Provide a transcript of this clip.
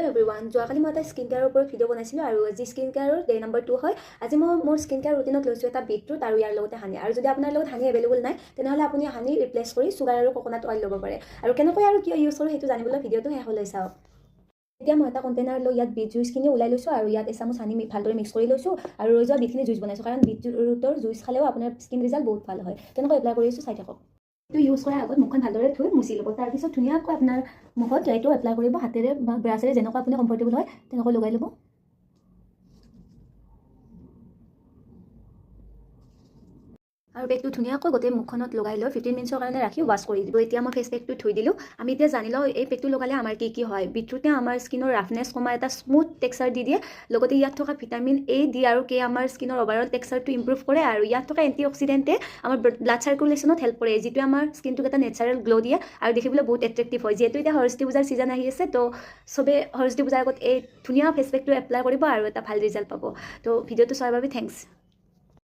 Everyone যোৱাকালি মই এটা স্কিন কেয়াৰৰ ওপৰত ভিডিঅ' বনাইছিলোঁ আৰু আজি স্কিন কেয়াৰৰ ডে নম্বৰ 2 হয়। আজি মই মোৰ স্কিন কেয়াৰ ৰুটিনত লৈছোঁ এটা বিটৰুট আৰু ইয়াৰ লগতে হানি। আৰু যদি আপোনাৰ লগত হানি এভেইলেবল নাই তেনেহ'লে আপুনি হানি ৰিপ্লেচ কৰি চুগাৰ আৰু কোকোনাট অইল ল'ব পাৰে। আৰু কেনেকৈ আৰু কিয় ইউজ কৰোঁ সেইটো জানিবলৈ ভিডিঅ'টো শেষলৈ চাওক। এতিয়া মই এটা কণ্টেইনাৰ লৈ ইয়াত বিট জুইচখিনি ওলাই লৈছোঁ আৰু ইয়াত এচামুচ হানি ভালদৰে মিক্স কৰি লৈছোঁ আৰু ৰৈ যোৱা বিটখিনি জুইচ বনাইছোঁ, কাৰণ বিটৰুটৰ জুইচ খালেও আপোনাৰ স্কিন ৰিজাল্ট বহুত ভাল হয়। কেনেকৈ এপ্লাই কৰিছোঁ চাই থাকক। এইটো ইউজ কৰাৰ আগত মুখখন ভালদৰে ধুই মুচি ল'ব। তাৰপিছত ধুনীয়াকৈ আপোনাৰ মুখত এইটো এপ্লাই কৰিব, হাতেৰে বা ব্ৰাছেৰে যেনেকুৱা আপুনি কমফৰ্টেবল হয় তেনেকৈ লগাই ল'ব। আৰু পেকটো ধুনীয়াকৈ গোটেই মুখখনত লগাই লৈ 15 মিনিটৰ কাৰণে ৰাখি ৱাছ কৰি দিব। এতিয়া মই ফেচ পেকটো ধুই দিলোঁ। আমি এতিয়া জানি লওঁ এই পেকটো লগালে আমাৰ কি হয়। বিটৰুটে আমাৰ স্কিনৰ ৰাফনেছ কমাই এটা স্মুথ টেক্সাৰ দি দিয়ে, লগতে ইয়াত থকা ভিটামিন A, D আৰু K আমাৰ স্কিনৰ অভাৰঅল টেক্সাৰটো ইম্প্ৰুভ কৰে, আৰু ইয়াত থকা এণ্টি অক্সিডেণ্টে আমাৰ ব্লাড চাৰ্কুলেশ্যনত হেল্প কৰে, যিটোৱে আমাৰ স্কিনটোক এটা নেচাৰেল গ্ল' দিয়ে আৰু দেখিবলৈ বহুত এট্ৰেক্টিভ হয়। যিহেতু এতিয়া সৰস্বতী পূজাৰ ছিজন আহি আছে, তো চবে সৰস্বতী পূজাৰ আগত এই ধুনীয়া ফেচ পেকটো এপ্লাই কৰিব আৰু এটা ভাল ৰিজাল্ট পাব। তো ভিডিঅ'টো চোৱাৰ বাবে থেংকছ।